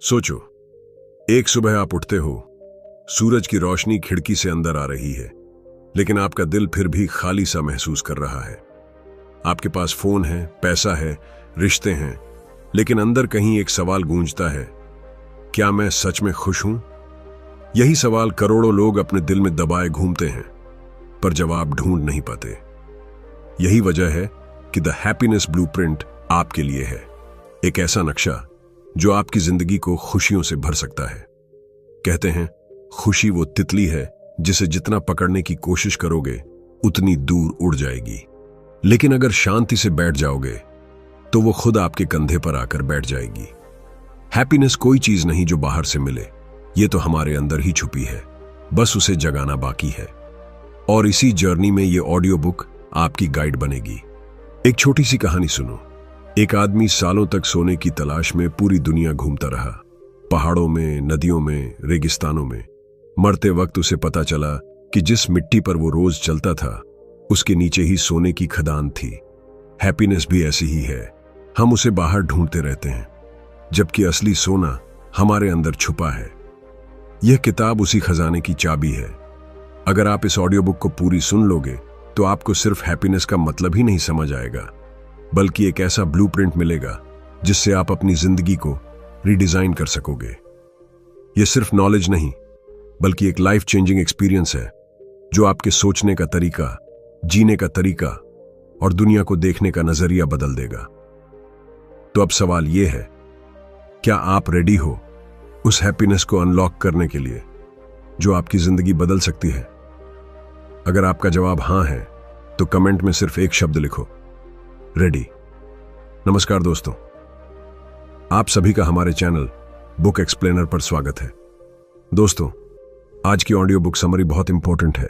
सोचो, एक सुबह आप उठते हो, सूरज की रोशनी खिड़की से अंदर आ रही है, लेकिन आपका दिल फिर भी खाली सा महसूस कर रहा है। आपके पास फोन है, पैसा है, रिश्ते हैं, लेकिन अंदर कहीं एक सवाल गूंजता है, क्या मैं सच में खुश हूं? यही सवाल करोड़ों लोग अपने दिल में दबाए घूमते हैं, पर जवाब ढूंढ नहीं पाते। यही वजह है कि द हैप्पीनेस ब्लूप्रिंट आपके लिए है, एक ऐसा नक्शा जो आपकी जिंदगी को खुशियों से भर सकता है। कहते हैं, खुशी वो तितली है जिसे जितना पकड़ने की कोशिश करोगे उतनी दूर उड़ जाएगी, लेकिन अगर शांति से बैठ जाओगे तो वो खुद आपके कंधे पर आकर बैठ जाएगी। हैप्पीनेस कोई चीज नहीं जो बाहर से मिले, ये तो हमारे अंदर ही छुपी है, बस उसे जगाना बाकी है। और इसी जर्नी में ये ऑडियो बुक आपकी गाइड बनेगी। एक छोटी सी कहानी सुनो। एक आदमी सालों तक सोने की तलाश में पूरी दुनिया घूमता रहा, पहाड़ों में, नदियों में, रेगिस्तानों में। मरते वक्त उसे पता चला कि जिस मिट्टी पर वो रोज चलता था उसके नीचे ही सोने की खदान थी। हैप्पीनेस भी ऐसी ही है, हम उसे बाहर ढूंढते रहते हैं, जबकि असली सोना हमारे अंदर छुपा है। यह किताब उसी खजाने की चाबी है। अगर आप इस ऑडियो बुक को पूरी सुन लोगे तो आपको सिर्फ हैप्पीनेस का मतलब ही नहीं समझ आएगा, बल्कि एक ऐसा ब्लूप्रिंट मिलेगा जिससे आप अपनी जिंदगी को रीडिजाइन कर सकोगे। यह सिर्फ नॉलेज नहीं, बल्कि एक लाइफ चेंजिंग एक्सपीरियंस है जो आपके सोचने का तरीका, जीने का तरीका और दुनिया को देखने का नजरिया बदल देगा। तो अब सवाल यह है, क्या आप रेडी हो उस हैप्पीनेस को अनलॉक करने के लिए जो आपकी जिंदगी बदल सकती है? अगर आपका जवाब हां है तो कमेंट में सिर्फ एक शब्द लिखो, रेडी। नमस्कार दोस्तों, आप सभी का हमारे चैनल बुक एक्सप्लेनर पर स्वागत है। दोस्तों, आज की ऑडियो बुक समरी बहुत इंपॉर्टेंट है।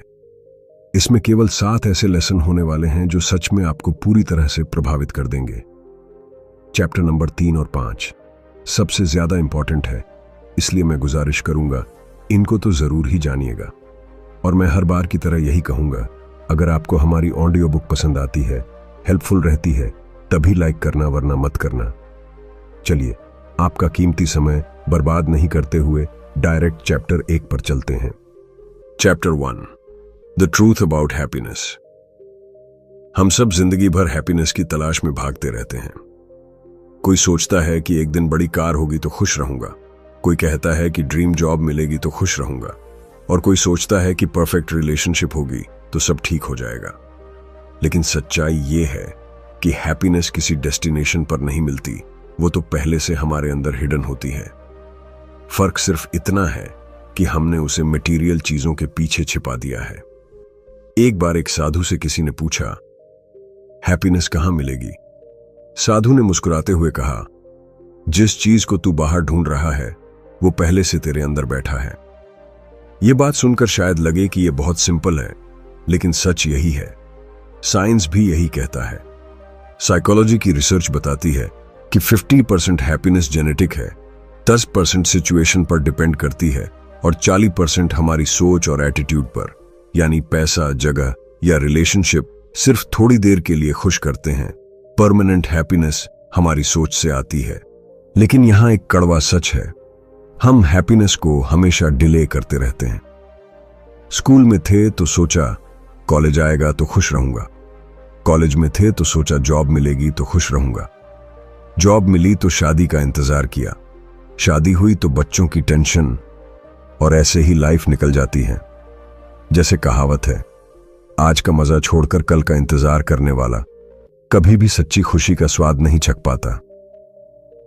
इसमें केवल 7 ऐसे लेसन होने वाले हैं जो सच में आपको पूरी तरह से प्रभावित कर देंगे। चैप्टर नंबर 3 और 5 सबसे ज्यादा इंपॉर्टेंट है, इसलिए मैं गुजारिश करूंगा इनको तो जरूर ही जानिएगा। और मैं हर बार की तरह यही कहूंगा, अगर आपको हमारी ऑडियो बुक पसंद आती है, हेल्पफुल रहती है, तभी लाइक करना, वरना मत करना। चलिए, आपका कीमती समय बर्बाद नहीं करते हुए डायरेक्ट चैप्टर 1 पर चलते हैं। Chapter 1, the truth about happiness. हम सब जिंदगी भर हैप्पीनेस की तलाश में भागते रहते हैं। कोई सोचता है कि एक दिन बड़ी कार होगी तो खुश रहूंगा, कोई कहता है कि ड्रीम जॉब मिलेगी तो खुश रहूंगा, और कोई सोचता है कि परफेक्ट रिलेशनशिप होगी तो सब ठीक हो जाएगा। लेकिन सच्चाई ये है कि हैप्पीनेस किसी डेस्टिनेशन पर नहीं मिलती, वो तो पहले से हमारे अंदर हिडन होती है। फर्क सिर्फ इतना है कि हमने उसे मटेरियल चीजों के पीछे छिपा दिया है। एक बार एक साधु से किसी ने पूछा, हैप्पीनेस कहां मिलेगी? साधु ने मुस्कुराते हुए कहा, जिस चीज को तू बाहर ढूंढ रहा है वो पहले से तेरे अंदर बैठा है। यह बात सुनकर शायद लगे कि यह बहुत सिंपल है, लेकिन सच यही है। साइंस भी यही कहता है। साइकोलॉजी की रिसर्च बताती है कि 50% हैप्पीनेस जेनेटिक है, 10% सिचुएशन पर डिपेंड करती है और 40% हमारी सोच और एटीट्यूड पर, यानी पैसा, जगह या रिलेशनशिप सिर्फ थोड़ी देर के लिए खुश करते हैं। परमानेंट हैप्पीनेस हमारी सोच से आती है। लेकिन यहां एक कड़वा सच है, हम हैप्पीनेस को हमेशा डिले करते रहते हैं। स्कूल में थे तो सोचा कॉलेज आएगा तो खुश रहूंगा, कॉलेज में थे तो सोचा जॉब मिलेगी तो खुश रहूंगा, जॉब मिली तो शादी का इंतजार किया, शादी हुई तो बच्चों की टेंशन, और ऐसे ही लाइफ निकल जाती है। जैसे कहावत है, आज का मजा छोड़कर कल का इंतजार करने वाला कभी भी सच्ची खुशी का स्वाद नहीं चख पाता।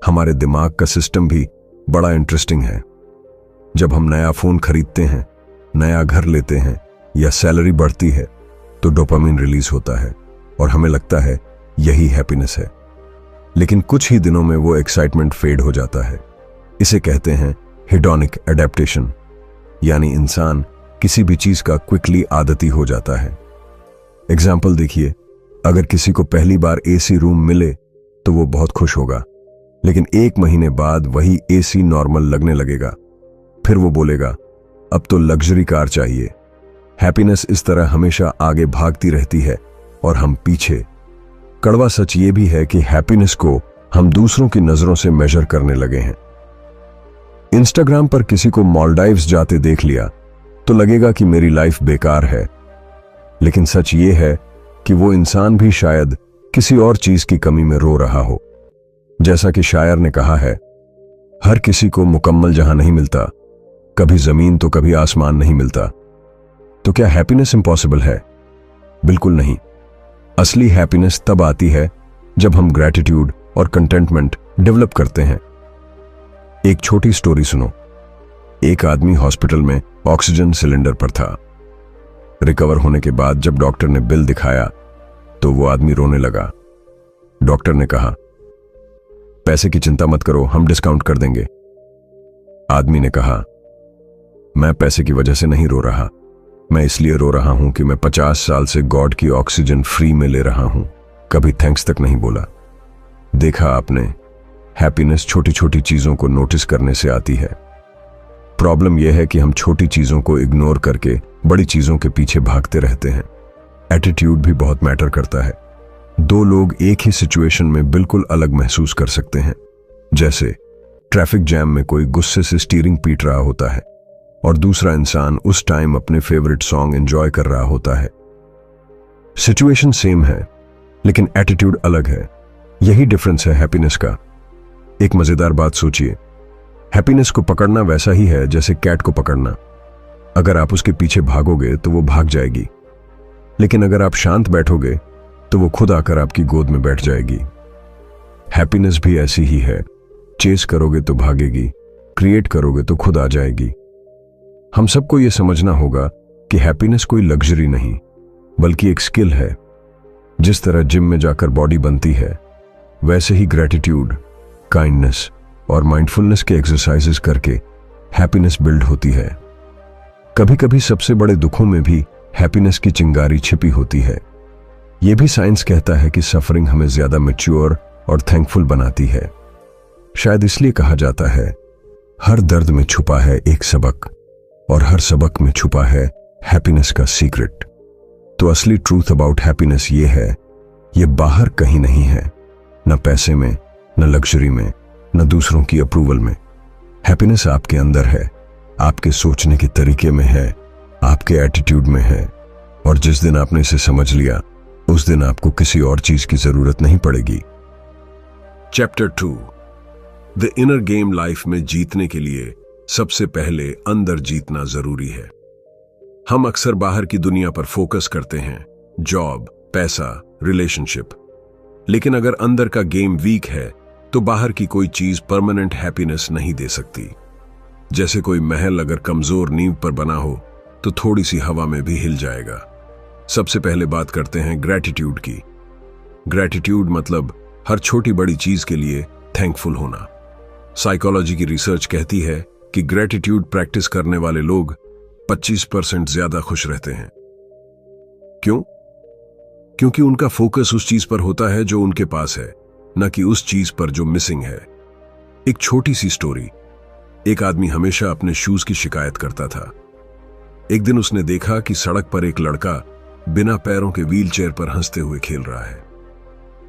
हमारे दिमाग का सिस्टम भी बड़ा इंटरेस्टिंग है। जब हम नया फोन खरीदते हैं, नया घर लेते हैं या सैलरी बढ़ती है तो डोपामिन रिलीज होता है और हमें लगता है यही हैप्पीनेस है। लेकिन कुछ ही दिनों में वो एक्साइटमेंट फेड हो जाता है। इसे कहते हैं हेडोनिक एडेप्टेशन, यानी इंसान किसी भी चीज का क्विकली आदती हो जाता है। एग्जाम्पल देखिए, अगर किसी को पहली बार एसी रूम मिले तो वो बहुत खुश होगा, लेकिन 1 महीने बाद वही एसी नॉर्मल लगने लगेगा। फिर वो बोलेगा, अब तो लग्जरी कार चाहिए। हैप्पीनेस इस तरह हमेशा आगे भागती रहती है और हम पीछे। कड़वा सच ये भी है कि हैप्पीनेस को हम दूसरों की नजरों से मेजर करने लगे हैं। इंस्टाग्राम पर किसी को मालदीव्स जाते देख लिया तो लगेगा कि मेरी लाइफ बेकार है, लेकिन सच ये है कि वो इंसान भी शायद किसी और चीज की कमी में रो रहा हो। जैसा कि शायर ने कहा है, हर किसी को मुकम्मल जहां नहीं मिलता, कभी जमीन तो कभी आसमान नहीं मिलता। तो क्या हैप्पीनेस इम्पॉसिबल है? बिल्कुल नहीं। असली हैप्पीनेस तब आती है जब हम ग्रैटिट्यूड और कंटेंटमेंट डेवलप करते हैं। एक छोटी स्टोरी सुनो। एक आदमी हॉस्पिटल में ऑक्सीजन सिलेंडर पर था। रिकवर होने के बाद जब डॉक्टर ने बिल दिखाया तो वो आदमी रोने लगा। डॉक्टर ने कहा, पैसे की चिंता मत करो, हम डिस्काउंट कर देंगे। आदमी ने कहा, मैं पैसे की वजह से नहीं रो रहा, मैं इसलिए रो रहा हूं कि मैं 50 साल से गॉड की ऑक्सीजन फ्री में ले रहा हूं, कभी थैंक्स तक नहीं बोला। देखा आपने, हैप्पीनेस छोटी छोटी चीजों को नोटिस करने से आती है। प्रॉब्लम यह है कि हम छोटी चीजों को इग्नोर करके बड़ी चीजों के पीछे भागते रहते हैं। एटीट्यूड भी बहुत मैटर करता है। दो लोग एक ही सिचुएशन में बिल्कुल अलग महसूस कर सकते हैं। जैसे ट्रैफिक जैम में कोई गुस्से से स्टीयरिंग पीट रहा होता है और दूसरा इंसान उस टाइम अपने फेवरेट सॉन्ग एंजॉय कर रहा होता है। सिचुएशन सेम है लेकिन एटीट्यूड अलग है। यही डिफरेंस है हैप्पीनेस का। एक मजेदार बात सोचिए, हैप्पीनेस को पकड़ना वैसा ही है जैसे कैट को पकड़ना। अगर आप उसके पीछे भागोगे तो वो भाग जाएगी, लेकिन अगर आप शांत बैठोगे तो वो खुद आकर आपकी गोद में बैठ जाएगी। हैप्पीनेस भी ऐसी ही है। चेस करोगे तो भागेगी, क्रिएट करोगे तो खुद आ जाएगी। हम सबको यह समझना होगा कि हैप्पीनेस कोई लग्जरी नहीं बल्कि एक स्किल है। जिस तरह जिम में जाकर बॉडी बनती है, वैसे ही ग्रैटिट्यूड, काइंडनेस और माइंडफुलनेस के एक्सरसाइजेस करके हैप्पीनेस बिल्ड होती है। कभी कभी सबसे बड़े दुखों में भी हैप्पीनेस की चिंगारी छिपी होती है। यह भी साइंस कहता है कि सफरिंग हमें ज्यादा मैच्योर और थैंकफुल बनाती है। शायद इसलिए कहा जाता है, हर दर्द में छुपा है एक सबक और हर सबक में छुपा है हैप्पीनेस का सीक्रेट। तो असली ट्रूथ अबाउट हैप्पीनेस ये है, ये बाहर कहीं नहीं है, न पैसे में, न लग्जरी में, न दूसरों की अप्रूवल में। हैप्पीनेस आपके अंदर है, आपके सोचने के तरीके में है, आपके एटीट्यूड में है। और जिस दिन आपने इसे समझ लिया, उस दिन आपको किसी और चीज की जरूरत नहीं पड़ेगी। Chapter 2, the inner game. Life में जीतने के लिए सबसे पहले अंदर जीतना जरूरी है। हम अक्सर बाहर की दुनिया पर फोकस करते हैं, जॉब, पैसा, रिलेशनशिप, लेकिन अगर अंदर का गेम वीक है तो बाहर की कोई चीज परमानेंट हैप्पीनेस नहीं दे सकती। जैसे कोई महल अगर कमजोर नींव पर बना हो तो थोड़ी सी हवा में भी हिल जाएगा। सबसे पहले बात करते हैं ग्रैटिट्यूड की। ग्रैटिट्यूड मतलब हर छोटी बड़ी चीज के लिए थैंकफुल होना। साइकोलॉजी की रिसर्च कहती है कि ग्रैटिट्यूड प्रैक्टिस करने वाले लोग 25% ज्यादा खुश रहते हैं। क्यों? क्योंकि उनका फोकस उस चीज पर होता है जो उनके पास है, न कि उस चीज पर जो मिसिंग है। एक छोटी सी स्टोरी। एक आदमी हमेशा अपने शूज की शिकायत करता था। एक दिन उसने देखा कि सड़क पर एक लड़का बिना पैरों के व्हीलचेयर पर हंसते हुए खेल रहा है।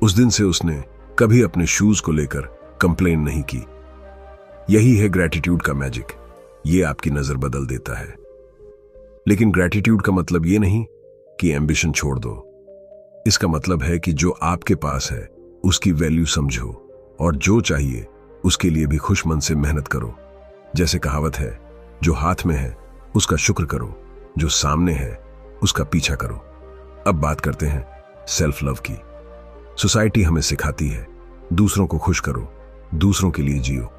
उस दिन से उसने कभी अपने शूज को लेकर कंप्लेन नहीं की। यही है ग्रैटिट्यूड का मैजिक। ये आपकी नजर बदल देता है। लेकिन ग्रैटिट्यूड का मतलब ये नहीं कि एम्बिशन छोड़ दो। इसका मतलब है कि जो आपके पास है उसकी वैल्यू समझो और जो चाहिए उसके लिए भी खुश मन से मेहनत करो। जैसे कहावत है, जो हाथ में है उसका शुक्र करो, जो सामने है उसका पीछा करो। अब बात करते हैं सेल्फ लव की। सोसाइटी हमें सिखाती है, दूसरों को खुश करो, दूसरों के लिए जियो।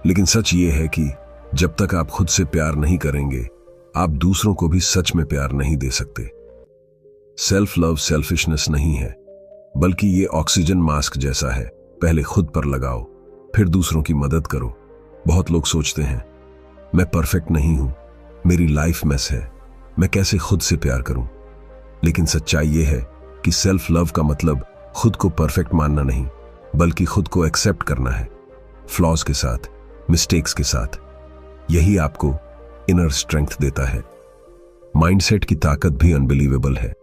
लेकिन सच ये है कि जब तक आप खुद से प्यार नहीं करेंगे, आप दूसरों को भी सच में प्यार नहीं दे सकते। सेल्फ लव सेल्फिशनेस नहीं है, बल्कि ये ऑक्सीजन मास्क जैसा है। पहले खुद पर लगाओ, फिर दूसरों की मदद करो। बहुत लोग सोचते हैं, मैं परफेक्ट नहीं हूं, मेरी लाइफ मेस है, मैं कैसे खुद से प्यार करूं। लेकिन सच्चाई ये है कि सेल्फ लव का मतलब खुद को परफेक्ट मानना नहीं, बल्कि खुद को एक्सेप्ट करना है, फ्लॉज के साथ, मिस्टेक्स के साथ। यही आपको इनर स्ट्रेंथ देता है। माइंडसेट की ताकत भी अनबिलीवेबल है।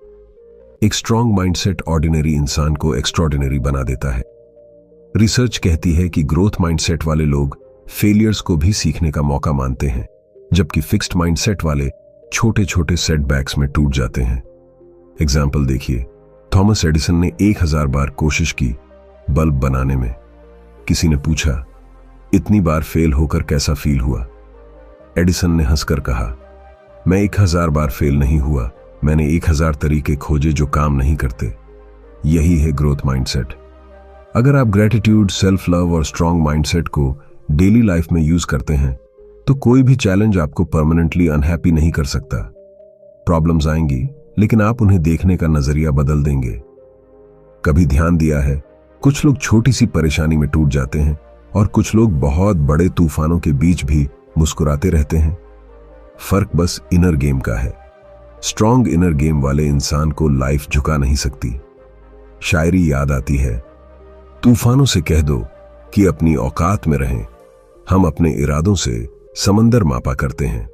एक स्ट्रॉन्ग माइंडसेट ऑर्डिनरी इंसान को एक्स्ट्रॉर्डिनरी बना देता है। रिसर्च कहती है कि ग्रोथ माइंडसेट वाले लोग फेलियर्स को भी सीखने का मौका मानते हैं, जबकि फिक्स्ड माइंडसेट वाले छोटे छोटे सेटबैक्स में टूट जाते हैं। एग्जाम्पल देखिए, थॉमस एडिसन ने 1000 बार कोशिश की बल्ब बनाने में। किसी ने पूछा, इतनी बार फेल होकर कैसा फील हुआ? एडिसन ने हंसकर कहा, मैं 1000 बार फेल नहीं हुआ, मैंने 1000 तरीके खोजे जो काम नहीं करते। यही है ग्रोथ माइंडसेट। अगर आप ग्रेटिट्यूड, सेल्फ लव और स्ट्रॉन्ग माइंडसेट को डेली लाइफ में यूज करते हैं तो कोई भी चैलेंज आपको परमानेंटली अनहैप्पी नहीं कर सकता। प्रॉब्लम्स आएंगी, लेकिन आप उन्हें देखने का नजरिया बदल देंगे। कभी ध्यान दिया है, कुछ लोग छोटी सी परेशानी में टूट जाते हैं और कुछ लोग बहुत बड़े तूफानों के बीच भी मुस्कुराते रहते हैं। फर्क बस इनर गेम का है। स्ट्रॉन्ग इनर गेम वाले इंसान को लाइफ झुका नहीं सकती। शायरी याद आती है, तूफानों से कह दो कि अपनी औकात में रहें, हम अपने इरादों से समंदर मापा करते हैं।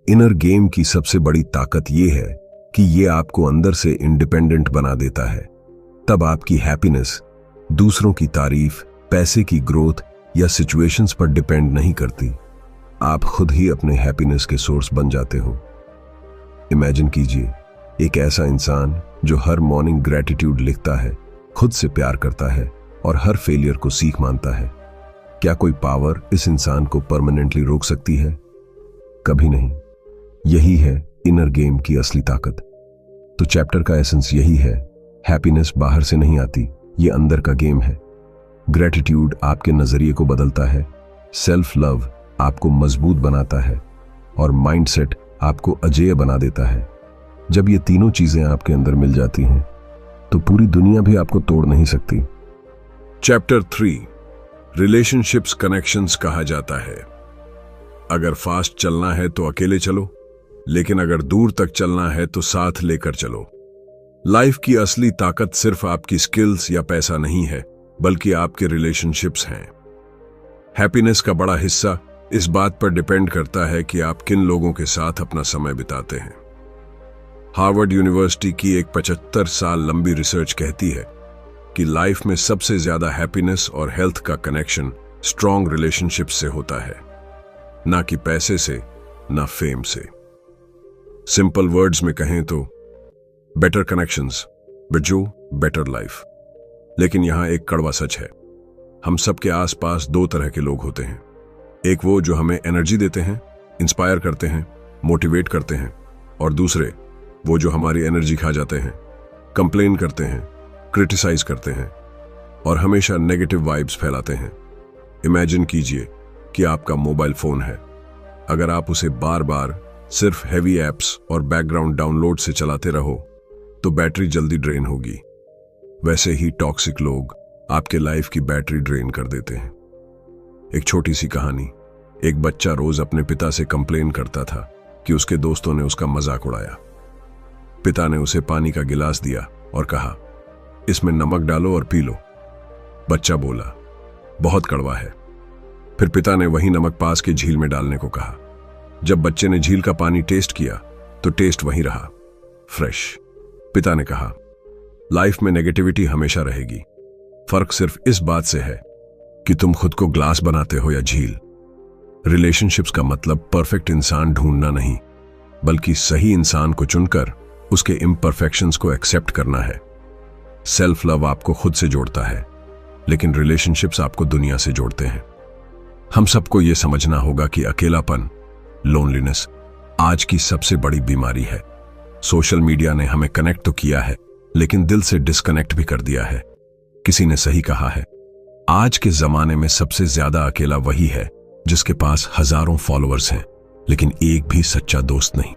इनर गेम की सबसे बड़ी ताकत यह है कि यह आपको अंदर से इंडिपेंडेंट बना देता है। तब आपकी हैप्पीनेस दूसरों की तारीफ, पैसे की ग्रोथ या सिचुएशंस पर डिपेंड नहीं करती। आप खुद ही अपने हैप्पीनेस के सोर्स बन जाते हो। इमेजिन कीजिए, एक ऐसा इंसान जो हर मॉर्निंग ग्रेटिट्यूड लिखता है, खुद से प्यार करता है और हर फेलियर को सीख मानता है। क्या कोई पावर इस इंसान को परमानेंटली रोक सकती है? कभी नहीं। यही है इनर गेम की असली ताकत। तो चैप्टर का एसेंस यही है, हैप्पीनेस बाहर से नहीं आती, ये अंदर का गेम है। ग्रेटिट्यूड आपके नजरिए को बदलता है, सेल्फ लव आपको मजबूत बनाता है और माइंडसेट आपको अजेय बना देता है। जब ये तीनों चीजें आपके अंदर मिल जाती हैं तो पूरी दुनिया भी आपको तोड़ नहीं सकती। चैप्टर 3, रिलेशनशिप्स कनेक्शंस कहा जाता है। अगर फास्ट चलना है तो अकेले चलो, लेकिन अगर दूर तक चलना है तो साथ लेकर चलो। लाइफ की असली ताकत सिर्फ आपकी स्किल्स या पैसा नहीं है, बल्कि आपके रिलेशनशिप्स हैं। हैप्पीनेस का बड़ा हिस्सा इस बात पर डिपेंड करता है कि आप किन लोगों के साथ अपना समय बिताते हैं। हार्वर्ड यूनिवर्सिटी की एक 75 साल लंबी रिसर्च कहती है कि लाइफ में सबसे ज्यादा हैप्पीनेस और हेल्थ का कनेक्शन स्ट्रॉन्ग रिलेशनशिप से होता है, ना कि पैसे से, ना फेम से। सिंपल वर्ड्स में कहें तो बेटर कनेक्शंस बिजो बेटर लाइफ। लेकिन यहां एक कड़वा सच है, हम सबके आसपास दो तरह के लोग होते हैं। एक वो जो हमें एनर्जी देते हैं, इंस्पायर करते हैं, मोटिवेट करते हैं, और दूसरे वो जो हमारी एनर्जी खा जाते हैं, कंप्लेन करते हैं, क्रिटिसाइज करते हैं और हमेशा नेगेटिव वाइब्स फैलाते हैं। इमेजिन कीजिए कि आपका मोबाइल फोन है। अगर आप उसे बार बार सिर्फ हैवी एप्स और बैकग्राउंड डाउनलोड से चलाते रहो तो बैटरी जल्दी ड्रेन होगी। वैसे ही टॉक्सिक लोग आपके लाइफ की बैटरी ड्रेन कर देते हैं। एक छोटी सी कहानी। एक बच्चा रोज अपने पिता से कंप्लेन करता था कि उसके दोस्तों ने उसका मजाक उड़ाया। पिता ने उसे पानी का गिलास दिया और कहा, इसमें नमक डालो और पी लो। बच्चा बोला, बहुत कड़वा है। फिर पिता ने वही नमक पास की झील में डालने को कहा। जब बच्चे ने झील का पानी टेस्ट किया तो टेस्ट वही रहा, फ्रेश। पिता ने कहा, लाइफ में नेगेटिविटी हमेशा रहेगी, फर्क सिर्फ इस बात से है कि तुम खुद को ग्लास बनाते हो या झील। रिलेशनशिप्स का मतलब परफेक्ट इंसान ढूंढना नहीं, बल्कि सही इंसान को चुनकर उसके इम्परफेक्शंस को एक्सेप्ट करना है। सेल्फ लव आपको खुद से जोड़ता है, लेकिन रिलेशनशिप्स आपको दुनिया से जोड़ते हैं। हम सबको यह समझना होगा कि अकेलापन, लोनलीनेस आज की सबसे बड़ी बीमारी है। सोशल मीडिया ने हमें कनेक्ट तो किया है, लेकिन दिल से डिस्कनेक्ट भी कर दिया है। किसी ने सही कहा है, आज के जमाने में सबसे ज्यादा अकेला वही है जिसके पास हजारों फॉलोअर्स हैं, लेकिन एक भी सच्चा दोस्त नहीं।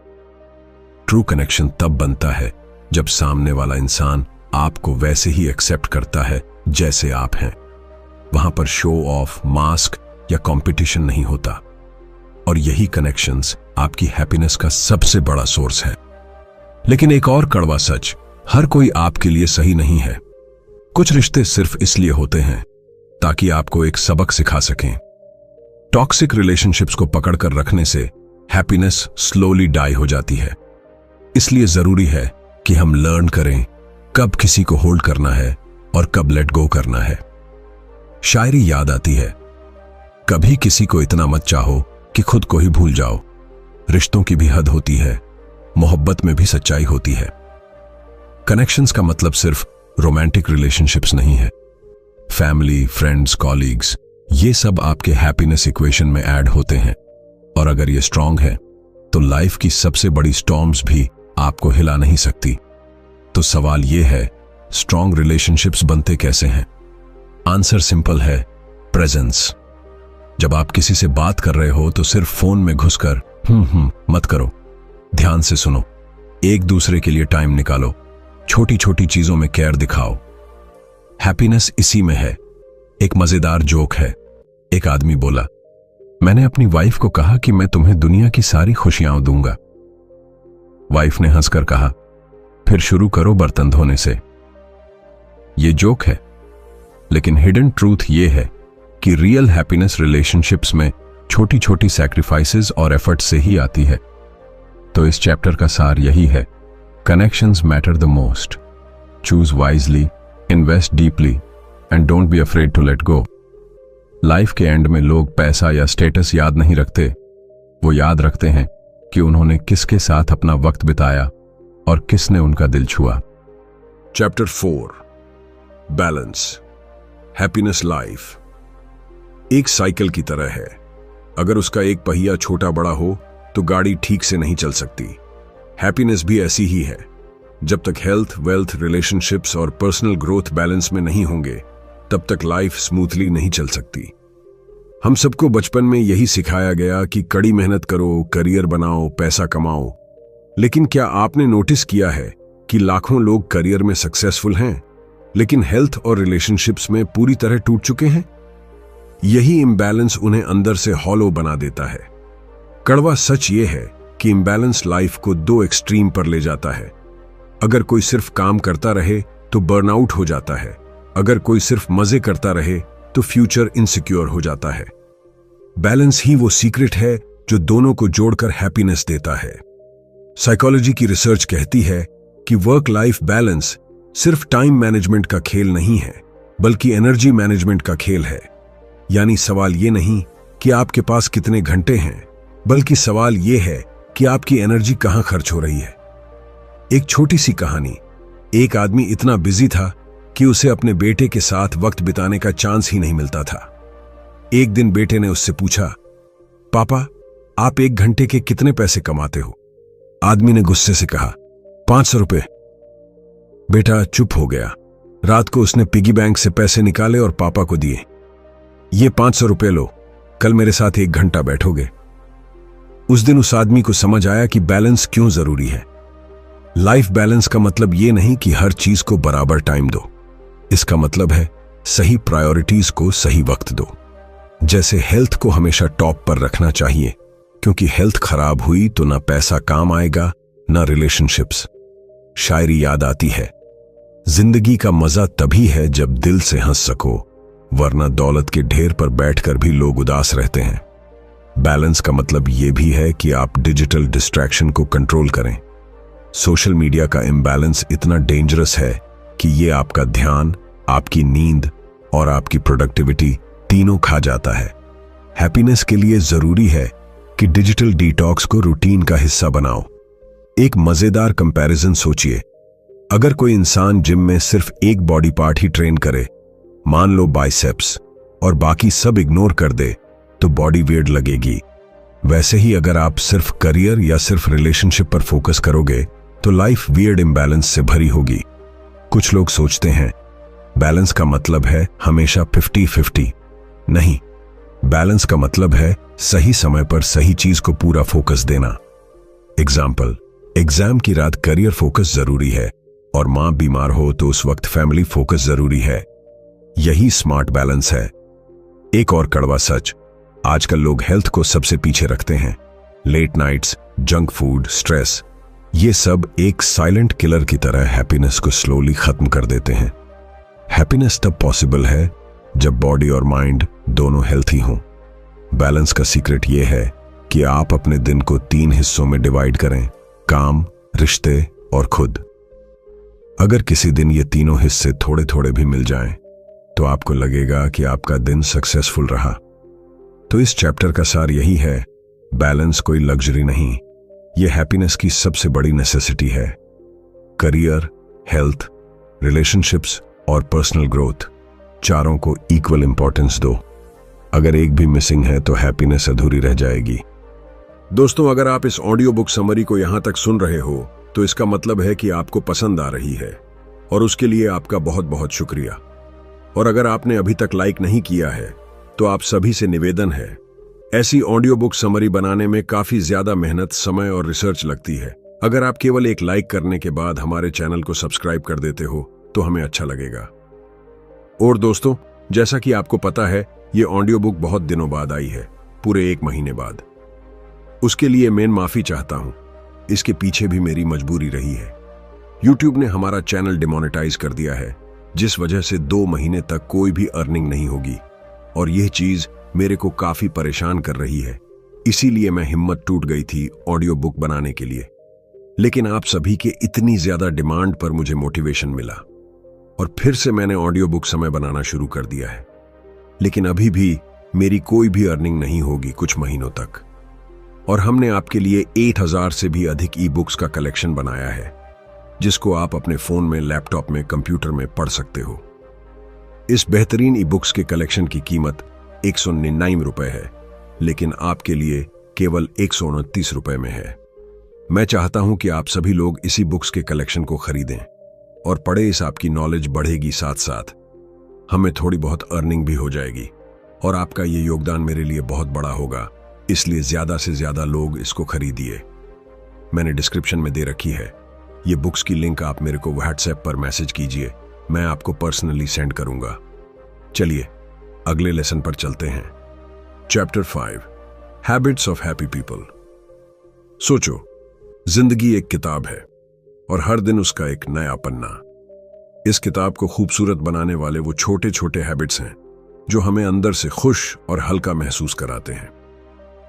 ट्रू कनेक्शन तब बनता है जब सामने वाला इंसान आपको वैसे ही एक्सेप्ट करता है जैसे आप हैं। वहां पर शो ऑफ, मास्क या कंपटीशन नहीं होता। और यही कनेक्शंस आपकी हैप्पीनेस का सबसे बड़ा सोर्स है। लेकिन एक और कड़वा सच, हर कोई आपके लिए सही नहीं है। कुछ रिश्ते सिर्फ इसलिए होते हैं ताकि आपको एक सबक सिखा सकें। टॉक्सिक रिलेशनशिप्स को पकड़कर रखने से हैप्पीनेस स्लोली डाई हो जाती है। इसलिए जरूरी है कि हम लर्न करें कब किसी को होल्ड करना है और कब लेट गो करना है। शायरी याद आती है, कभी किसी को इतना मत चाहो कि खुद को ही भूल जाओ। रिश्तों की भी हद होती है, मोहब्बत में भी सच्चाई होती है। कनेक्शंस का मतलब सिर्फ रोमांटिक रिलेशनशिप्स नहीं है। फैमिली, फ्रेंड्स, कॉलीग्स, ये सब आपके हैप्पीनेस इक्वेशन में ऐड होते हैं। और अगर ये स्ट्रांग है तो लाइफ की सबसे बड़ी स्टॉर्म्स भी आपको हिला नहीं सकती। तो सवाल ये है, स्ट्रांग रिलेशनशिप्स बनते कैसे हैं? आंसर सिंपल है, प्रेजेंस। जब आप किसी से बात कर रहे हो तो सिर्फ फोन में घुसकर मत करो। ध्यान से सुनो, एक दूसरे के लिए टाइम निकालो, छोटी छोटी चीजों में केयर दिखाओ। हैप्पीनेस इसी में है। एक मजेदार जोक है। एक आदमी बोला, मैंने अपनी वाइफ को कहा कि मैं तुम्हें दुनिया की सारी खुशियां दूंगा। वाइफ ने हंसकर कहा, फिर शुरू करो बर्तन धोने से। यह जोक है, लेकिन हिडन ट्रूथ यह है कि रियल हैप्पीनेस रिलेशनशिप्स में छोटी छोटी सैक्रिफाइसेस और एफर्ट से ही आती है। तो इस चैप्टर का सार यही है, connections matter the most. Choose wisely, invest deeply and don't be afraid to let go. Life के एंड में लोग पैसा या स्टेटस याद नहीं रखते, वो याद रखते हैं कि उन्होंने किसके साथ अपना वक्त बिताया और किसने उनका दिल छुआ। Chapter 4, balance. हैप्पीनेस लाइफ एक साइकिल की तरह है। अगर उसका एक पहिया छोटा बड़ा हो तो गाड़ी ठीक से नहीं चल सकती। हैप्पीनेस भी ऐसी ही है। जब तक हेल्थ, वेल्थ, रिलेशनशिप्स और पर्सनल ग्रोथ बैलेंस में नहीं होंगे, तब तक लाइफ स्मूथली नहीं चल सकती। हम सबको बचपन में यही सिखाया गया कि कड़ी मेहनत करो, करियर बनाओ, पैसा कमाओ। लेकिन क्या आपने नोटिस किया है कि लाखों लोग करियर में सक्सेसफुल हैं, लेकिन हेल्थ और रिलेशनशिप्स में पूरी तरह टूट चुके हैं? यही इम्बैलेंस उन्हें अंदर से हॉलो बना देता है। कड़वा सच ये है कि इम्बैलेंस लाइफ को दो एक्सट्रीम पर ले जाता है। अगर कोई सिर्फ काम करता रहे तो बर्नआउट हो जाता है। अगर कोई सिर्फ मजे करता रहे तो फ्यूचर इनसिक्योर हो जाता है। बैलेंस ही वो सीक्रेट है जो दोनों को जोड़कर हैप्पीनेस देता है। साइकोलॉजी की रिसर्च कहती है कि वर्क लाइफ बैलेंस सिर्फ टाइम मैनेजमेंट का खेल नहीं है, बल्कि एनर्जी मैनेजमेंट का खेल है। यानी सवाल ये नहीं कि आपके पास कितने घंटे हैं, बल्कि सवाल ये है कि आपकी एनर्जी कहां खर्च हो रही है। एक छोटी सी कहानी। एक आदमी इतना बिजी था कि उसे अपने बेटे के साथ वक्त बिताने का चांस ही नहीं मिलता था। एक दिन बेटे ने उससे पूछा, पापा, आप 1 घंटे के कितने पैसे कमाते हो? आदमी ने गुस्से से कहा, 500 रुपए। बेटा चुप हो गया। रात को उसने पिगी बैंक से पैसे निकाले और पापा को दिए। ये 500 रुपए लो, कल मेरे साथ 1 घंटा बैठोगे। उस दिन उस आदमी को समझ आया कि बैलेंस क्यों जरूरी है। लाइफ बैलेंस का मतलब ये नहीं कि हर चीज को बराबर टाइम दो। इसका मतलब है सही प्रायोरिटीज को सही वक्त दो। जैसे हेल्थ को हमेशा टॉप पर रखना चाहिए, क्योंकि हेल्थ खराब हुई तो ना पैसा काम आएगा, ना रिलेशनशिप्स। शायरी याद आती है, जिंदगी का मजा तभी है जब दिल से हंस सको, वरना दौलत के ढेर पर बैठकर भी लोग उदास रहते हैं। बैलेंस का मतलब यह भी है कि आप डिजिटल डिस्ट्रैक्शन को कंट्रोल करें। सोशल मीडिया का इम्बैलेंस इतना डेंजरस है कि यह आपका ध्यान, आपकी नींद और आपकी प्रोडक्टिविटी तीनों खा जाता है। हैप्पीनेस के लिए जरूरी है कि डिजिटल डिटॉक्स को रूटीन का हिस्सा बनाओ। एक मजेदार कंपैरिजन सोचिए। अगर कोई इंसान जिम में सिर्फ एक बॉडी पार्ट ही ट्रेन करे, मान लो बाइसेप्स, और बाकी सब इग्नोर कर दे, तो बॉडी वियर्ड लगेगी। वैसे ही अगर आप सिर्फ करियर या सिर्फ रिलेशनशिप पर फोकस करोगे तो लाइफ वियर्ड इम्बैलेंस से भरी होगी। कुछ लोग सोचते हैं बैलेंस का मतलब है हमेशा 50-50। नहीं, बैलेंस का मतलब है सही समय पर सही चीज को पूरा फोकस देना। एग्जाम्पल, एग्जाम की रात करियर फोकस जरूरी है और मां बीमार हो तो उस वक्त फैमिली फोकस जरूरी है। यही स्मार्ट बैलेंस है। एक और कड़वा सच, आजकल लोग हेल्थ को सबसे पीछे रखते हैं। Late nights, junk food, stress, ये सब एक साइलेंट किलर की तरह हैप्पीनेस को स्लोली खत्म कर देते हैं। हैप्पीनेस तब पॉसिबल है जब बॉडी और माइंड दोनों हेल्थी हों। बैलेंस का सीक्रेट यह है कि आप अपने दिन को 3 हिस्सों में डिवाइड करें, काम, रिश्ते और खुद। अगर किसी दिन ये तीनों हिस्से थोड़े थोड़े भी मिल जाएं, तो आपको लगेगा कि आपका दिन सक्सेसफुल रहा। तो इस चैप्टर का सार यही है, बैलेंस कोई लग्जरी नहीं, यह हैप्पीनेस की सबसे बड़ी नेसेसिटी है। करियर, हेल्थ, रिलेशनशिप्स और पर्सनल ग्रोथ, चारों को इक्वल इंपॉर्टेंस दो। अगर एक भी मिसिंग है तो हैप्पीनेस अधूरी रह जाएगी। दोस्तों, अगर आप इस ऑडियो बुक समरी को यहां तक सुन रहे हो तो इसका मतलब है कि आपको पसंद आ रही है, और उसके लिए आपका बहुत बहुत शुक्रिया। और अगर आपने अभी तक लाइक नहीं किया है तो आप सभी से निवेदन है, ऐसी ऑडियो बुक समरी बनाने में काफी ज्यादा मेहनत, समय और रिसर्च लगती है। अगर आप केवल एक लाइक करने के बाद हमारे चैनल को सब्सक्राइब कर देते हो तो हमें अच्छा लगेगा। और दोस्तों, जैसा कि आपको पता है, ये ऑडियो बुक बहुत दिनों बाद आई है, पूरे 1 महीने बाद। उसके लिए मैं माफी चाहता हूं। इसके पीछे भी मेरी मजबूरी रही है। YouTube ने हमारा चैनल डिमोनेटाइज कर दिया है, जिस वजह से 2 महीने तक कोई भी अर्निंग नहीं होगी, और यह चीज मेरे को काफी परेशान कर रही है। इसीलिए मैं हिम्मत टूट गई थी ऑडियो बुक बनाने के लिए। लेकिन आप सभी के इतनी ज्यादा डिमांड पर मुझे मोटिवेशन मिला और फिर से मैंने ऑडियो बुक समय बनाना शुरू कर दिया है। लेकिन अभी भी मेरी कोई भी अर्निंग नहीं होगी कुछ महीनों तक। और हमने आपके लिए 8000 से भी अधिक ई बुक्स का कलेक्शन बनाया है, जिसको आप अपने फोन में, लैपटॉप में, कंप्यूटर में पढ़ सकते हो। इस बेहतरीन ई बुक्स के कलेक्शन की कीमत 199 रुपए है, लेकिन आपके लिए केवल 129 रुपए में है। मैं चाहता हूं कि आप सभी लोग इसी बुक्स के कलेक्शन को खरीदें और पढ़े। इस आपकी नॉलेज बढ़ेगी, साथ साथ हमें थोड़ी बहुत अर्निंग भी हो जाएगी, और आपका ये योगदान मेरे लिए बहुत बड़ा होगा। इसलिए ज्यादा से ज्यादा लोग इसको खरीदिए। मैंने डिस्क्रिप्शन में दे रखी है ये बुक्स की लिंक। आप मेरे को व्हाट्सएप पर मैसेज कीजिए, मैं आपको पर्सनली सेंड करूंगा। चलिए अगले लेसन पर चलते हैं। Chapter 5, habits of happy people. सोचो, जिंदगी एक किताब है और हर दिन उसका एक नया पन्ना। इस किताब को खूबसूरत बनाने वाले वो छोटे छोटे हैबिट्स हैं जो हमें अंदर से खुश और हल्का महसूस कराते हैं।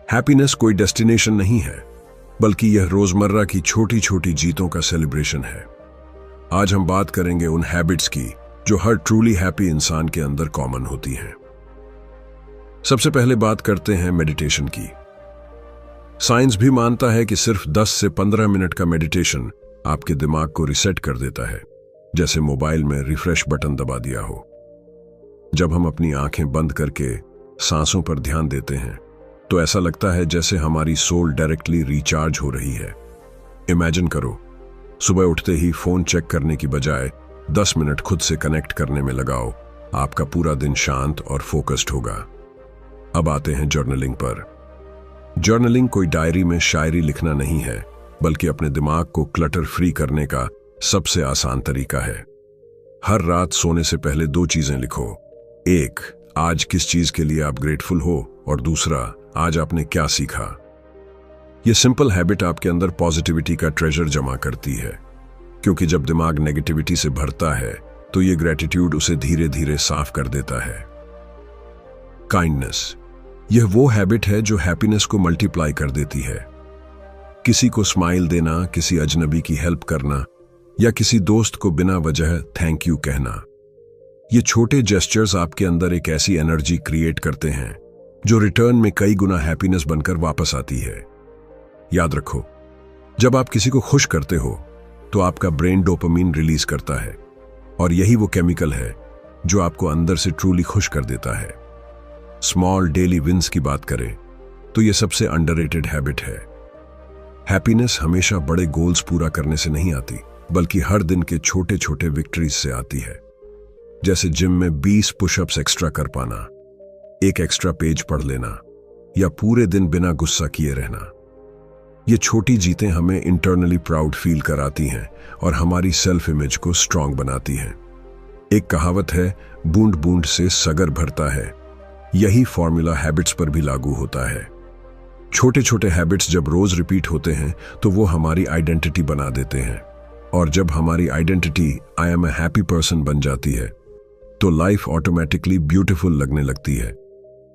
हैप्पीनेस कोई डेस्टिनेशन नहीं है, बल्कि यह रोजमर्रा की छोटी छोटी जीतों का सेलिब्रेशन है। आज हम बात करेंगे उन हैबिट्स की जो हर ट्रूली हैप्पी इंसान के अंदर कॉमन होती हैं। सबसे पहले बात करते हैं मेडिटेशन की। साइंस भी मानता है कि सिर्फ 10 से 15 मिनट का मेडिटेशन आपके दिमाग को रिसेट कर देता है, जैसे मोबाइल में रिफ्रेश बटन दबा दिया हो। जब हम अपनी आंखें बंद करके सांसों पर ध्यान देते हैं तो ऐसा लगता है जैसे हमारी सोल डायरेक्टली रिचार्ज हो रही है। इमेजिन करो, सुबह उठते ही फोन चेक करने की बजाय 10 मिनट खुद से कनेक्ट करने में लगाओ। आपका पूरा दिन शांत और फोकस्ड होगा। अब आते हैं जर्नलिंग पर। जर्नलिंग कोई डायरी में शायरी लिखना नहीं है, बल्कि अपने दिमाग को क्लटर फ्री करने का सबसे आसान तरीका है। हर रात सोने से पहले 2 चीजें लिखो। एक, आज किस चीज के लिए आप ग्रेटफुल हो, और दूसरा, आज आपने क्या सीखा। यह सिंपल हैबिट आपके अंदर पॉजिटिविटी का ट्रेजर जमा करती है, क्योंकि जब दिमाग नेगेटिविटी से भरता है तो यह ग्रेटिट्यूड उसे धीरे धीरे साफ कर देता है। काइंडनेस, यह वो हैबिट है जो हैप्पीनेस को मल्टीप्लाई कर देती है। किसी को स्माइल देना, किसी अजनबी की हेल्प करना, या किसी दोस्त को बिना वजह थैंक यू कहना। ये छोटे जेस्चर्स आपके अंदर एक ऐसी एनर्जी क्रिएट करते हैं जो रिटर्न में कई गुना हैप्पीनेस बनकर वापस आती है। याद रखो, जब आप किसी को खुश करते हो तो आपका ब्रेन डोपामिन रिलीज करता है, और यही वो केमिकल है जो आपको अंदर से ट्रूली खुश कर देता है। स्मॉल डेली विंस की बात करें तो यह सबसे अंडररेटेड हैबिट है। हैप्पीनेस हमेशा बड़े गोल्स पूरा करने से नहीं आती, बल्कि हर दिन के छोटे छोटे विक्ट्रीज से आती है। जैसे जिम में 20 पुशअप्स एक्स्ट्रा कर पाना, एक एक्स्ट्रा पेज पढ़ लेना, या पूरे दिन बिना गुस्सा किए रहना। ये छोटी जीतें हमें इंटरनली प्राउड फील कराती हैं और हमारी सेल्फ इमेज को स्ट्रांग बनाती हैं। एक कहावत है, बूंद बूंद से सगर भरता है। यही फॉर्मूला हैबिट्स पर भी लागू होता है। छोटे छोटे हैबिट्स जब रोज रिपीट होते हैं तो वो हमारी आइडेंटिटी बना देते हैं, और जब हमारी identity I am a happy person बन जाती है तो लाइफ ऑटोमेटिकली ब्यूटीफुल लगने लगती है।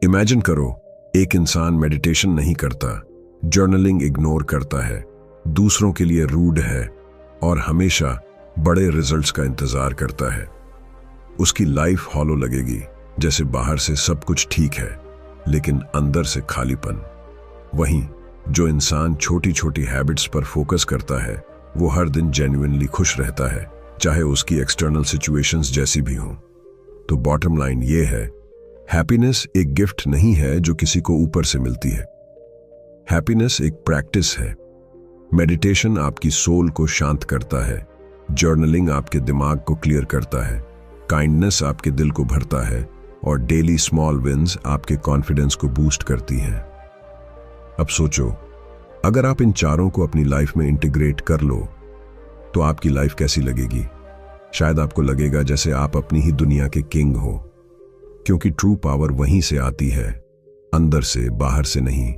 इमेजिन करो, एक इंसान मेडिटेशन नहीं करता, जर्नलिंग इग्नोर करता है, दूसरों के लिए रूड है और हमेशा बड़े रिजल्ट्स का इंतजार करता है। उसकी लाइफ हॉलो लगेगी, जैसे बाहर से सब कुछ ठीक है लेकिन अंदर से खालीपन। वहीं जो इंसान छोटी छोटी हैबिट्स पर फोकस करता है वो हर दिन जेन्युइनली खुश रहता है, चाहे उसकी एक्सटर्नल सिचुएशंस जैसी भी हों। तो बॉटम लाइन ये है, हैप्पीनेस एक गिफ्ट नहीं है जो किसी को ऊपर से मिलती है। हैप्पीनेस एक प्रैक्टिस है। मेडिटेशन आपकी सोल को शांत करता है, जर्नलिंग आपके दिमाग को क्लियर करता है, काइंडनेस आपके दिल को भरता है और डेली स्मॉल विंस आपके कॉन्फिडेंस को बूस्ट करती हैं। अब सोचो, अगर आप इन चारों को अपनी लाइफ में इंटीग्रेट कर लो तो आपकी लाइफ कैसी लगेगी? शायद आपको लगेगा जैसे आप अपनी ही दुनिया के किंग हो, क्योंकि ट्रू पावर वहीं से आती है, अंदर से, बाहर से नहीं।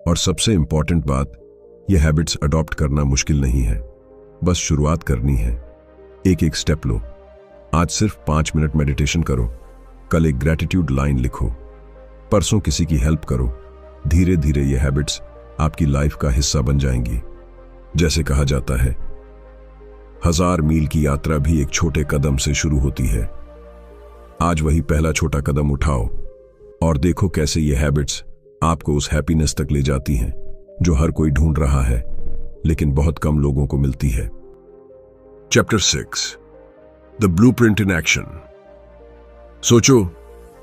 और सबसे इंपॉर्टेंट बात, यह हैबिट्स अडॉप्ट करना मुश्किल नहीं है, बस शुरुआत करनी है। एक एक स्टेप लो। आज सिर्फ 5 मिनट मेडिटेशन करो, कल एक ग्रेटिट्यूड लाइन लिखो, परसों किसी की हेल्प करो। धीरे धीरे ये हैबिट्स आपकी लाइफ का हिस्सा बन जाएंगी। जैसे कहा जाता है, 1000 मील की यात्रा भी एक छोटे कदम से शुरू होती है। आज वही पहला छोटा कदम उठाओ और देखो कैसे ये हैबिट्स आपको उस हैप्पीनेस तक ले जाती हैं जो हर कोई ढूंढ रहा है, लेकिन बहुत कम लोगों को मिलती है। Chapter 6, the blueprint in action. सोचो,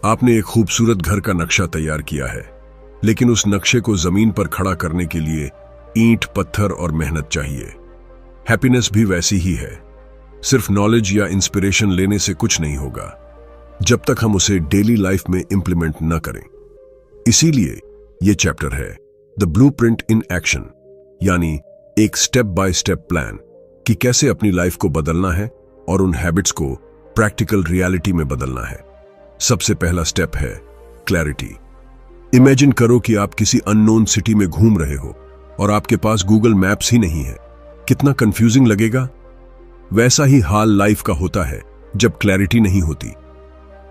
आपने एक खूबसूरत घर का नक्शा तैयार किया है, लेकिन उस नक्शे को जमीन पर खड़ा करने के लिए ईंट, पत्थर और मेहनत चाहिए। हैप्पीनेस भी वैसी ही है। सिर्फ नॉलेज या इंस्पिरेशन लेने से कुछ नहीं होगा जब तक हम उसे डेली लाइफ में इंप्लीमेंट न करें। इसीलिए यह चैप्टर है द ब्लूप्रिंट इन एक्शन, यानी एक स्टेप बाय स्टेप प्लान कि कैसे अपनी लाइफ को बदलना है और उन हैबिट्स को प्रैक्टिकल रियलिटी में बदलना है। सबसे पहला स्टेप है क्लैरिटी। इमेजिन करो कि आप किसी अननोन सिटी में घूम रहे हो और आपके पास गूगल मैप्स ही नहीं है। कितना कंफ्यूजिंग लगेगा। वैसा ही हाल लाइफ का होता है जब क्लैरिटी नहीं होती।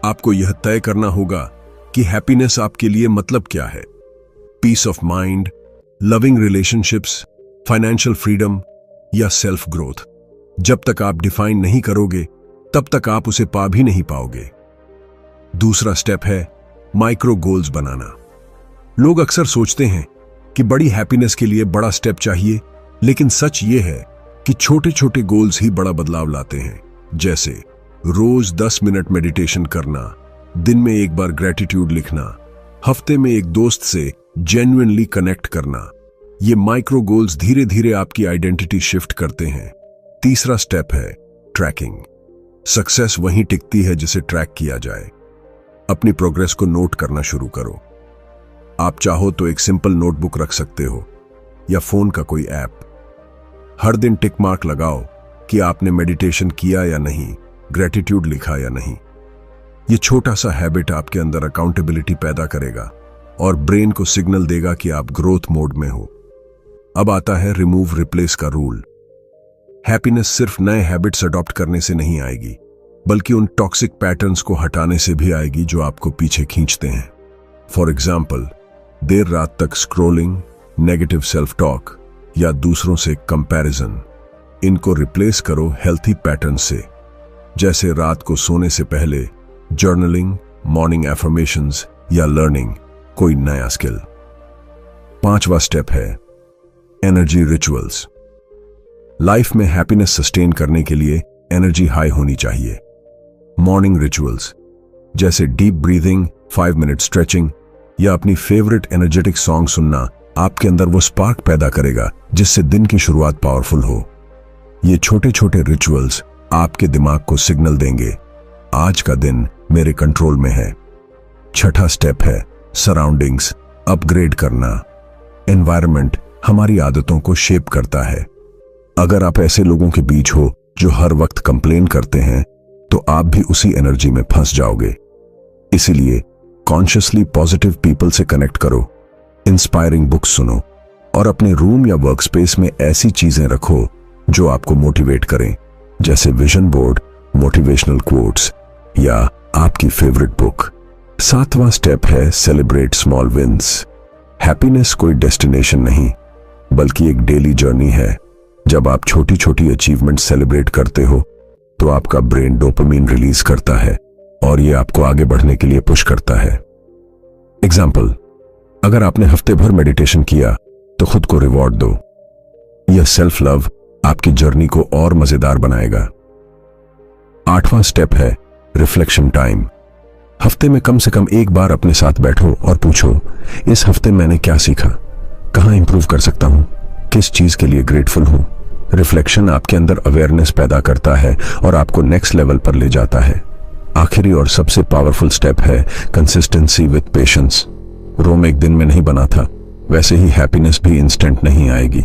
आपको यह तय करना होगा कि हैप्पीनेस आपके लिए मतलब क्या है। Peace of mind, loving relationships, financial freedom या सेल्फ ग्रोथ। जब तक आप डिफाइन नहीं करोगे तब तक आप उसे पा भी नहीं पाओगे। दूसरा स्टेप है माइक्रो गोल्स बनाना। लोग अक्सर सोचते हैं कि बड़ी हैप्पीनेस के लिए बड़ा स्टेप चाहिए, लेकिन सच ये है कि छोटे छोटे गोल्स ही बड़ा बदलाव लाते हैं। जैसे रोज 10 मिनट मेडिटेशन करना, दिन में एक बार ग्रेटिट्यूड लिखना, हफ्ते में एक दोस्त से जेन्युइनली कनेक्ट करना। ये माइक्रो गोल्स धीरे धीरे आपकी आइडेंटिटी शिफ्ट करते हैं। तीसरा स्टेप है ट्रैकिंग। सक्सेस वहीं टिकती है जिसे ट्रैक किया जाए। अपनी प्रोग्रेस को नोट करना शुरू करो। आप चाहो तो एक सिंपल नोटबुक रख सकते हो या फोन का कोई ऐप। हर दिन टिक मार्क लगाओ कि आपने मेडिटेशन किया या नहीं, ग्रेटिट्यूड लिखा या नहीं। ये छोटा सा हैबिट आपके अंदर अकाउंटेबिलिटी पैदा करेगा और ब्रेन को सिग्नल देगा कि आप ग्रोथ मोड में हो। अब आता है रिमूव रिप्लेस का रूल। हैप्पीनेस सिर्फ नए हैबिट्स अडॉप्ट करने से नहीं आएगी, बल्कि उन टॉक्सिक पैटर्न्स को हटाने से भी आएगी जो आपको पीछे खींचते हैं। फॉर एग्जाम्पल, देर रात तक स्क्रोलिंग, नेगेटिव सेल्फ टॉक या दूसरों से कंपैरिजन। इनको रिप्लेस करो हेल्थी पैटर्न से, जैसे रात को सोने से पहले जर्नलिंग, मॉर्निंग एफर्मेशंस या लर्निंग कोई नया स्किल। 5वां स्टेप है एनर्जी रिचुअल्स। लाइफ में हैप्पीनेस सस्टेन करने के लिए एनर्जी हाई होनी चाहिए। मॉर्निंग रिचुअल्स जैसे डीप ब्रीदिंग, 5 मिनट स्ट्रेचिंग या अपनी फेवरेट एनर्जेटिक सॉन्ग सुनना आपके अंदर वो स्पार्क पैदा करेगा जिससे दिन की शुरुआत पावरफुल हो। ये छोटे छोटे रिचुअल्स आपके दिमाग को सिग्नल देंगे, आज का दिन मेरे कंट्रोल में है। 6वां स्टेप है सराउंडिंग्स अपग्रेड करना। एनवायरनमेंट हमारी आदतों को शेप करता है। अगर आप ऐसे लोगों के बीच हो जो हर वक्त कंप्लेन करते हैं, तो आप भी उसी एनर्जी में फंस जाओगे। इसीलिए कॉन्शियसली पॉजिटिव पीपल से कनेक्ट करो, इंस्पायरिंग बुक्स सुनो और अपने रूम या वर्कस्पेस में ऐसी चीजें रखो जो आपको मोटिवेट करें, जैसे विजन बोर्ड, मोटिवेशनल कोट्स या आपकी फेवरेट बुक। 7वां स्टेप है सेलिब्रेट स्मॉल विंस। हैप्पीनेस कोई डेस्टिनेशन नहीं, बल्कि एक डेली जर्नी है। जब आप छोटी छोटी अचीवमेंट सेलिब्रेट करते हो तो आपका ब्रेन डोपामिन रिलीज करता है और ये आपको आगे बढ़ने के लिए पुश करता है। एग्जाम्पल, अगर आपने हफ्ते भर मेडिटेशन किया तो खुद को रिवॉर्ड दो। यह सेल्फ लव आपकी जर्नी को और मजेदार बनाएगा। 8वां स्टेप है रिफ्लेक्शन टाइम। हफ्ते में कम से कम एक बार अपने साथ बैठो और पूछो, इस हफ्ते मैंने क्या सीखा, कहां इंप्रूव कर सकता हूं, किस चीज के लिए ग्रेटफुल हूं। रिफ्लेक्शन आपके अंदर अवेयरनेस पैदा करता है और आपको नेक्स्ट लेवल पर ले जाता है। आखिरी और सबसे पावरफुल स्टेप है कंसिस्टेंसी विद पेशेंस। रोम एक दिन में नहीं बना था, वैसे ही हैप्पीनेस भी इंस्टेंट नहीं आएगी।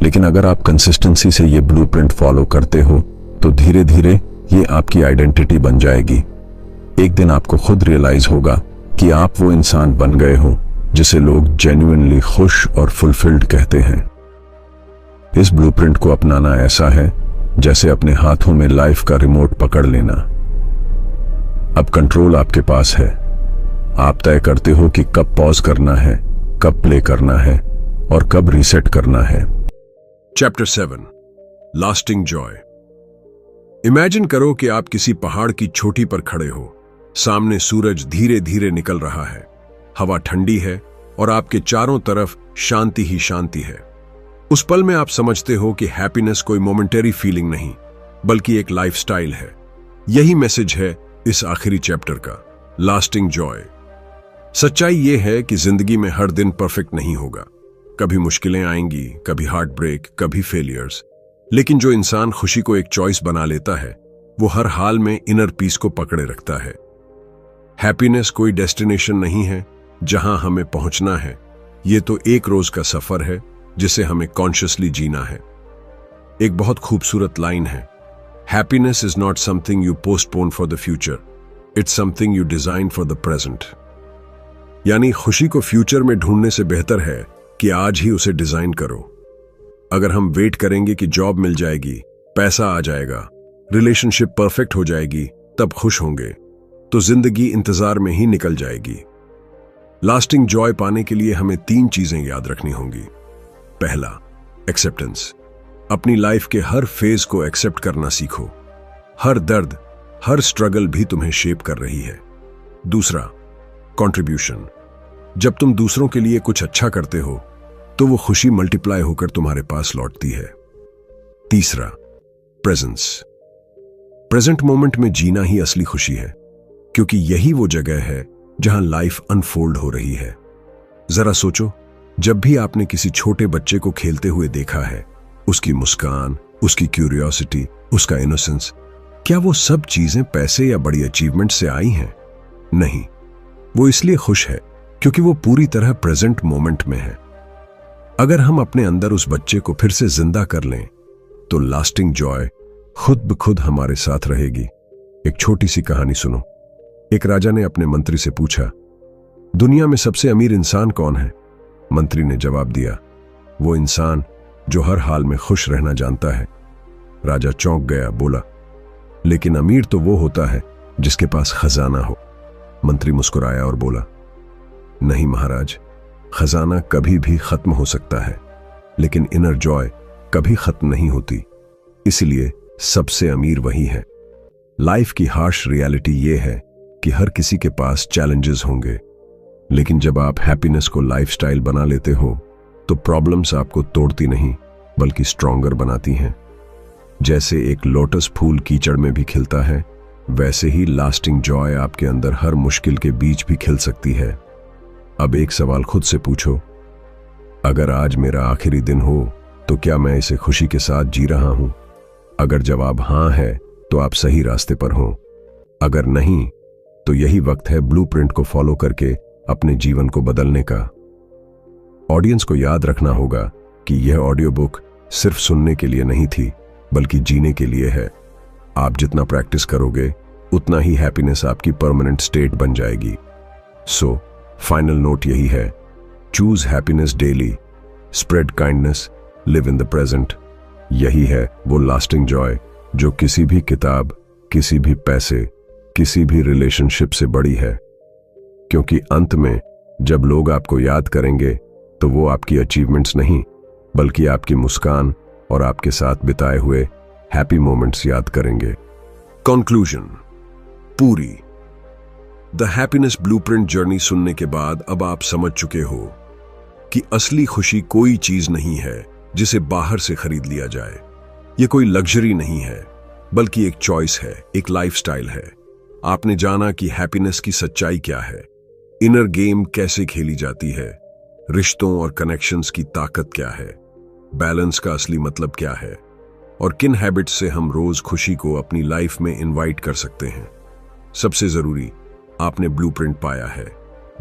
लेकिन अगर आप कंसिस्टेंसी से ये ब्लूप्रिंट फॉलो करते हो तो धीरे धीरे ये आपकी आइडेंटिटी बन जाएगी। एक दिन आपको खुद रियलाइज होगा कि आप वो इंसान बन गए हो जिसे लोग जेन्युइनली खुश और फुलफिल्ड कहते हैं। इस ब्लूप्रिंट को अपनाना ऐसा है जैसे अपने हाथों में लाइफ का रिमोट पकड़ लेना। अब कंट्रोल आपके पास है। आप तय करते हो कि कब पॉज करना है, कब प्ले करना है और कब रीसेट करना है। Chapter 7, lasting Joy. इमेजिन करो कि आप किसी पहाड़ की चोटी पर खड़े हो। सामने सूरज धीरे धीरे निकल रहा है, हवा ठंडी है और आपके चारों तरफ शांति ही शांति है। उस पल में आप समझते हो कि हैप्पीनेस कोई मोमेंटरी फीलिंग नहीं बल्कि एक लाइफस्टाइल है। यही मैसेज है इस आखिरी चैप्टर का, लास्टिंग जॉय। सच्चाई यह है कि जिंदगी में हर दिन परफेक्ट नहीं होगा। कभी मुश्किलें आएंगी, कभी हार्ट ब्रेक, कभी फेलियर्स। लेकिन जो इंसान खुशी को एक चॉइस बना लेता है वो हर हाल में इनर पीस को पकड़े रखता है। हैप्पीनेस कोई डेस्टिनेशन नहीं है जहां हमें पहुंचना है, ये तो एक रोज का सफर है जिसे हमें कॉन्शियसली जीना है। एक बहुत खूबसूरत लाइन है, happiness is not something you postpone for the future, it's something you design for the present. यानी खुशी को फ्यूचर में ढूंढने से बेहतर है कि आज ही उसे डिजाइन करो। अगर हम वेट करेंगे कि जॉब मिल जाएगी, पैसा आ जाएगा, रिलेशनशिप परफेक्ट हो जाएगी, तब खुश होंगे, तो जिंदगी इंतजार में ही निकल जाएगी। लास्टिंग जॉय पाने के लिए हमें 3 चीजें याद रखनी होंगी। पहला, एक्सेप्टेंस। अपनी लाइफ के हर फेज को एक्सेप्ट करना सीखो। हर दर्द, हर स्ट्रगल भी तुम्हें शेप कर रही है। दूसरा, कंट्रीब्यूशन। जब तुम दूसरों के लिए कुछ अच्छा करते हो तो वो खुशी मल्टीप्लाई होकर तुम्हारे पास लौटती है। तीसरा, प्रेजेंस। प्रेजेंट मोमेंट में जीना ही असली खुशी है, क्योंकि यही वो जगह है जहां लाइफ अनफोल्ड हो रही है। जरा सोचो, जब भी आपने किसी छोटे बच्चे को खेलते हुए देखा है, उसकी मुस्कान, उसकी क्यूरियोसिटी, उसका इनोसेंस, क्या वो सब चीजें पैसे या बड़ी अचीवमेंट से आई हैं? नहीं, वो इसलिए खुश है क्योंकि वो पूरी तरह प्रेजेंट मोमेंट में है। अगर हम अपने अंदर उस बच्चे को फिर से जिंदा कर लें तो लास्टिंग जॉय खुद ब खुद हमारे साथ रहेगी। एक छोटी सी कहानी सुनो। एक राजा ने अपने मंत्री से पूछा, दुनिया में सबसे अमीर इंसान कौन है? मंत्री ने जवाब दिया, वो इंसान जो हर हाल में खुश रहना जानता है। राजा चौंक गया, बोला, लेकिन अमीर तो वो होता है जिसके पास खजाना हो। मंत्री मुस्कुराया और बोला, नहीं महाराज, खजाना कभी भी खत्म हो सकता है, लेकिन इनर जॉय कभी खत्म नहीं होती। इसलिए सबसे अमीर वही है। लाइफ की हार्श रियलिटी ये है कि हर किसी के पास चैलेंजेस होंगे, लेकिन जब आप हैप्पीनेस को लाइफस्टाइल बना लेते हो तो प्रॉब्लम्स आपको तोड़ती नहीं बल्कि स्ट्रॉन्गर बनाती हैं। जैसे एक लोटस फूल कीचड़ में भी खिलता है, वैसे ही लास्टिंग जॉय आपके अंदर हर मुश्किल के बीच भी खिल सकती है। अब एक सवाल खुद से पूछो, अगर आज मेरा आखिरी दिन हो तो क्या मैं इसे खुशी के साथ जी रहा हूं? अगर जवाब हां है तो आप सही रास्ते पर हो। अगर नहीं तो यही वक्त है ब्लूप्रिंट को फॉलो करके अपने जीवन को बदलने का। ऑडियंस को याद रखना होगा कि यह ऑडियो बुक सिर्फ सुनने के लिए नहीं थी बल्कि जीने के लिए है। आप जितना प्रैक्टिस करोगे उतना ही हैप्पीनेस आपकी परमानेंट स्टेट बन जाएगी। सो फाइनल नोट यही है, choose happiness daily, spread kindness, live in the present. यही है वो लास्टिंग जॉय जो किसी भी किताब, किसी भी पैसे, किसी भी रिलेशनशिप से बड़ी है। क्योंकि अंत में जब लोग आपको याद करेंगे तो वो आपकी अचीवमेंट्स नहीं बल्कि आपकी मुस्कान और आपके साथ बिताए हुए हैप्पी मोमेंट्स याद करेंगे। कंक्लूजन पूरी। द हैप्पीनेस ब्लूप्रिंट जर्नी सुनने के बाद अब आप समझ चुके हो कि असली खुशी कोई चीज नहीं है जिसे बाहर से खरीद लिया जाए। यह कोई लग्जरी नहीं है, बल्कि एक चॉइस है, एक लाइफस्टाइल है। आपने जाना कि हैप्पीनेस की सच्चाई क्या है, इनर गेम कैसे खेली जाती है, रिश्तों और कनेक्शंस की ताकत क्या है, बैलेंस का असली मतलब क्या है, और किन हैबिट्स से हम रोज खुशी को अपनी लाइफ में इनवाइट कर सकते हैं। सबसे जरूरी, आपने ब्लूप्रिंट पाया है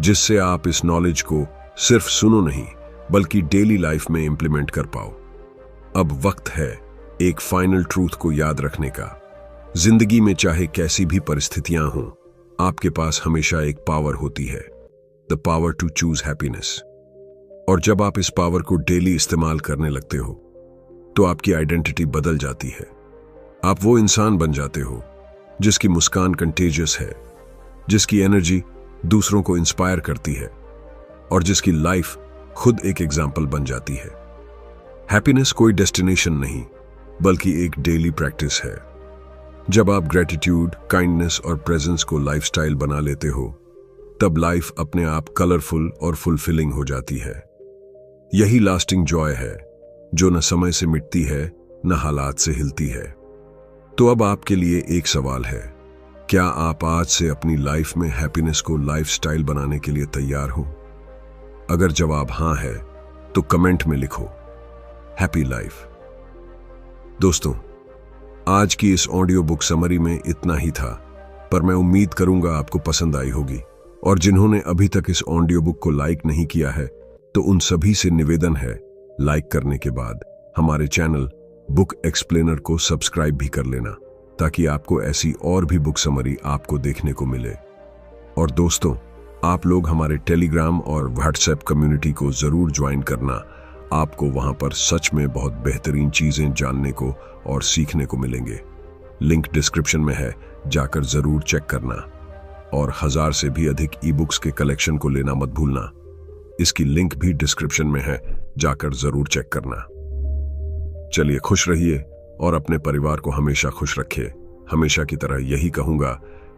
जिससे आप इस नॉलेज को सिर्फ सुनो नहीं बल्कि डेली लाइफ में इंप्लीमेंट कर पाओ। अब वक्त है एक फाइनल ट्रूथ को याद रखने का। जिंदगी में चाहे कैसी भी परिस्थितियां हों, आपके पास हमेशा एक पावर होती है, the power to choose happiness. और जब आप इस पावर को डेली इस्तेमाल करने लगते हो तो आपकी आइडेंटिटी बदल जाती है। आप वो इंसान बन जाते हो जिसकी मुस्कान कंटेजियस है, जिसकी एनर्जी दूसरों को इंस्पायर करती है और जिसकी लाइफ खुद एक एग्जाम्पल बन जाती है। हैप्पीनेस कोई डेस्टिनेशन नहीं बल्कि एक डेली प्रैक्टिस है। जब आप ग्रेटिट्यूड, काइंडनेस और प्रेजेंस को लाइफस्टाइल बना लेते हो तब लाइफ अपने आप कलरफुल और फुलफिलिंग हो जाती है। यही लास्टिंग जॉय है जो न समय से मिटती है न हालात से हिलती है। तो अब आपके लिए एक सवाल है, क्या आप आज से अपनी लाइफ में हैप्पीनेस को लाइफस्टाइल बनाने के लिए तैयार हो? अगर जवाब हां है तो कमेंट में लिखो हैप्पी लाइफ। दोस्तों, आज की इस ऑडियो बुक समरी में इतना ही था, पर मैं उम्मीद करूंगा आपको पसंद आई होगी। और जिन्होंने अभी तक इस ऑडियो बुक को लाइक नहीं किया है तो उन सभी से निवेदन है, लाइक करने के बाद हमारे चैनल बुक एक्सप्लेनर को सब्सक्राइब भी कर लेना ताकि आपको ऐसी और भी बुक समरी आपको देखने को मिले। और दोस्तों, आप लोग हमारे टेलीग्राम और व्हाट्सएप कम्युनिटी को जरूर ज्वाइन करना। आपको वहां पर सच में बहुत बेहतरीन चीजें जानने को और सीखने को मिलेंगे। लिंक डिस्क्रिप्शन में है, जाकर जरूर चेक करना। और 1000 से भी अधिक ई बुक्स के कलेक्शन को लेना मत भूलना। इसकी लिंक भी डिस्क्रिप्शन में है, जाकर जरूर चेक करना। चलिए, खुश रहिए और अपने परिवार को हमेशा खुश रखिए। हमेशा की तरह यही कहूंगा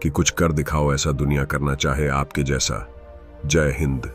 कि कुछ कर दिखाओ, ऐसा दुनिया करना चाहे आपके जैसा। जय हिंद।